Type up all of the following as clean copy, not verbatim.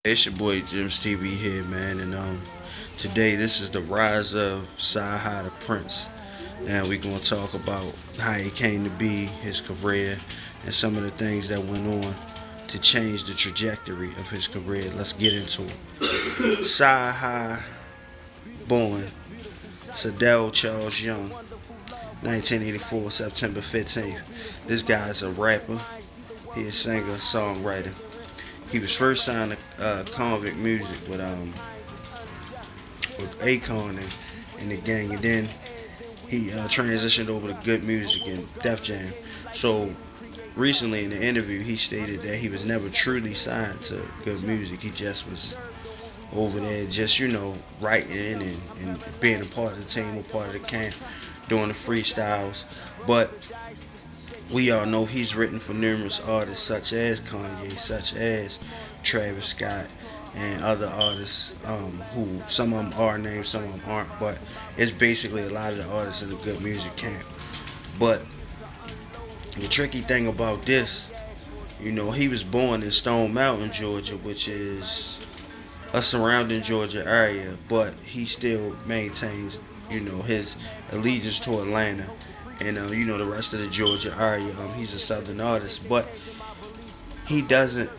It's your boy Jim's TV here, man, and today this is the rise of Cyhi The Prynce. Now we're gonna talk about how he came to be, his career, and some of the things that went on to change the trajectory of his career. Let's get into it. Cyhi, born Sadell Charles Young, 1984, September 15th. This guy's a rapper. He's a singer, songwriter. He was first signed to Convict Music with Akon and the gang, and then he transitioned over to Good Music and Def Jam. So recently in the interview, he stated that he was never truly signed to Good Music. He just was over there, just writing and being a part of the team, a part of the camp, doing the freestyles. But we all know he's written for numerous artists such as Kanye, such as Travis Scott, and other artists who some of them are named, some of them aren't, but it's basically a lot of the artists in the Good Music camp. But the tricky thing about this, he was born in Stone Mountain, Georgia, which is a surrounding Georgia area, but he still maintains, his allegiance to Atlanta and the rest of the Georgia area. He's a Southern artist, but he doesn't,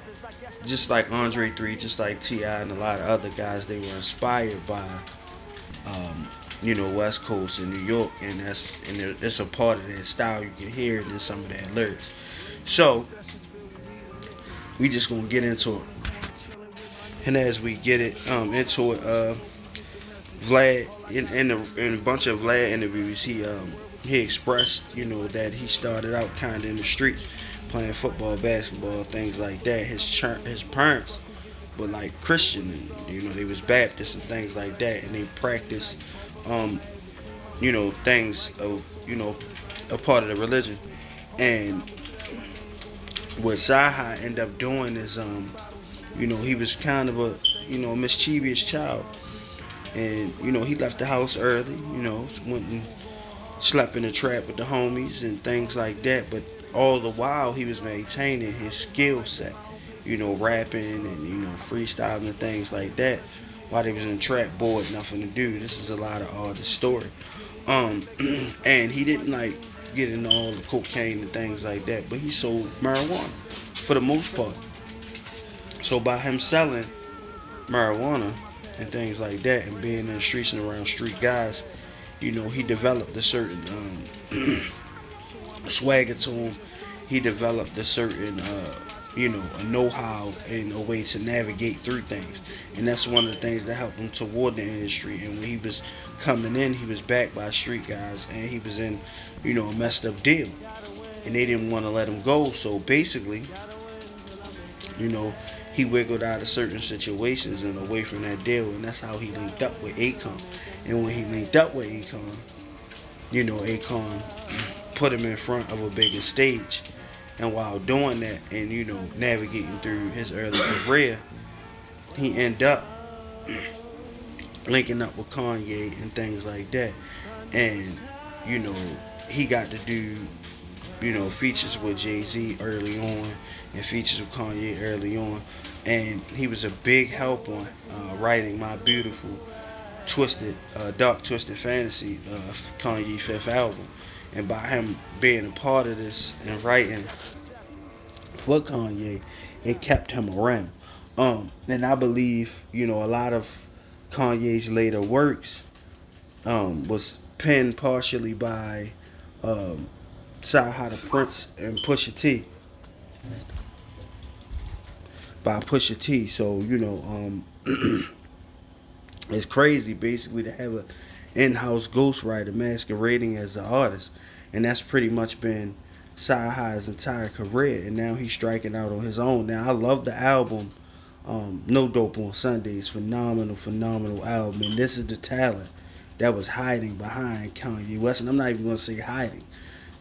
just like Andre 3, just like T.I. and a lot of other guys, they were inspired by West Coast and New York, and it's a part of that style. You can hear it in some of that lyrics. So we just gonna get into it, and as we get into it, Vlad in a bunch of Vlad interviews, he expressed, that he started out kind of in the streets, playing football, basketball, things like that. His parents were like Christian, and they was Baptist and things like that, and they practiced, things of, a part of the religion. And what Cyhi ended up doing is, he was kind of a mischievous child, and he left the house early, went and slept in the trap with the homies and things like that. But all the while he was maintaining his skill set, rapping and freestyling and things like that. While they was in the trap, bored, nothing to do. This is a lot of artist story. And he didn't get into all the cocaine and things like that, but he sold marijuana for the most part. So by him selling marijuana and things like that, and being in the streets and around street guys, he developed a certain swagger to him. He developed a certain, a know-how and a way to navigate through things. And that's one of the things that helped him toward the industry. And when he was coming in, he was backed by street guys, and he was in, a messed up deal. And they didn't want to let him go. So basically, he wiggled out of certain situations and away from that deal, and that's how he linked up with Akon. And when he linked up with Akon, Akon put him in front of a bigger stage. And while doing that and, navigating through his early career, he ended up linking up with Kanye and things like that. And, he got to do, features with Jay-Z early on and features with Kanye early on. And he was a big help on writing My Beautiful Dark Twisted Fantasy, Kanye's fifth album. And by him being a part of this and writing for Kanye, it kept him around. And I believe, a lot of Kanye's later works was penned partially by Cyhi The Prynce and Pusha T. By Pusha T. So, it's crazy basically to have an in-house ghostwriter masquerading as an artist. And that's pretty much been Cyhi's entire career. And now he's striking out on his own. Now, I love the album, No Dope on Sundays. Phenomenal album. And this is the talent that was hiding behind Kanye West. And I'm not even going to say hiding.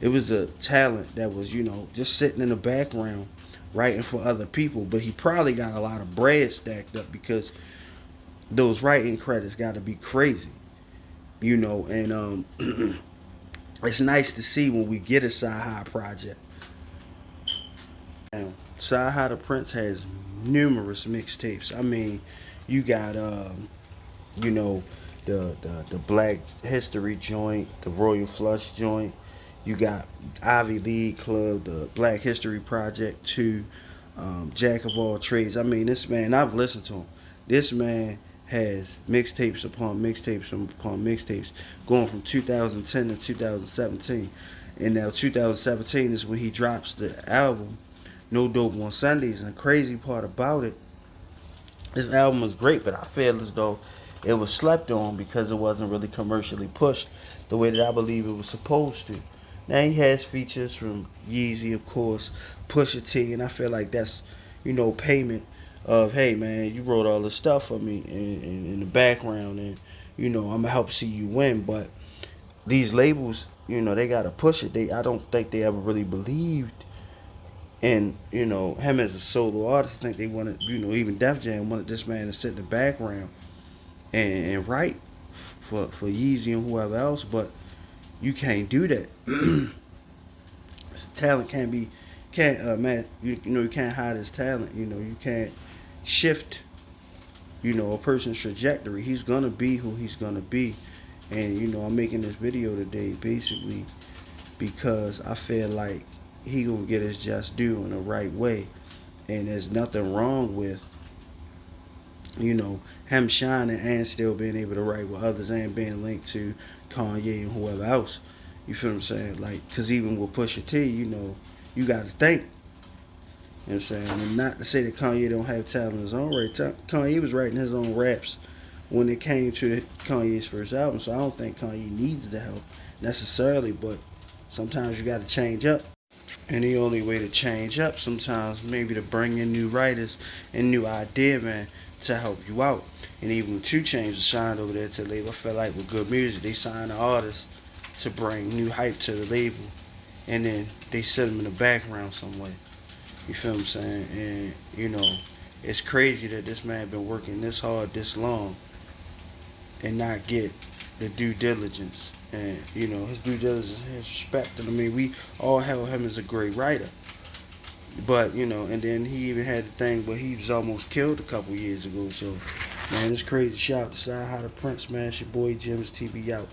It was a talent that was, just sitting in the background writing for other people. But he probably got a lot of bread stacked up, because those writing credits got to be crazy. And it's nice to see when we get a Cyhi project. Now, Cyhi The Prynce has numerous mixtapes. I mean, you got you know, the Black History joint, the Royal Flush joint. You got Ivy League Club, the Black History Project 2, Jack of All Trades. I mean, this man, I've listened to him. This man has mixtapes upon mixtapes upon mixtapes going from 2010 to 2017. And now 2017 is when he drops the album, No Dope on Sundays. And the crazy part about it, this album was great, but I feel as though it was slept on because it wasn't really commercially pushed the way that I believe it was supposed to. Now he has features from Yeezy, of course, Pusha T, and I feel like that's, payment of, hey man, you wrote all this stuff for me in the background, and I'm gonna help see you win. But these labels, they gotta push it. I don't think they ever really believed in, him as a solo artist. I think they wanted, even Def Jam wanted this man to sit in the background and write for Yeezy and whoever else, but you can't do that. Talent man, you can't hide his talent. You can't shift, a person's trajectory. He's gonna be who he's gonna be. And I'm making this video today basically because I feel like he gonna get his just due in the right way. And there's nothing wrong with him shining and still being able to write with others and being linked to Kanye and whoever else. You feel what I'm saying? Like, because even with Pusha T, you got to think. You know what I'm saying? And not to say that Kanye don't have talent in his own right. Kanye was writing his own raps when it came to Kanye's first album. So I don't think Kanye needs the help necessarily, but sometimes you got to change up. And the only way to change up sometimes maybe to bring in new writers and new idea, man, to help you out. And even when 2 Chainz was signed over there to the label, I feel like with good music, they sign the artists to bring new hype to the label, and then they sit them in the background some way. You feel what I'm saying? And it's crazy that this man been working this hard this long and not get the due diligence. And his due diligence, his respect. And I mean, we all held him as a great writer. But and then he even had the thing where he was almost killed a couple years ago. So man, it's crazy. Shout out to Cyhi The Prynce, man. It's your boy Jim's TB out.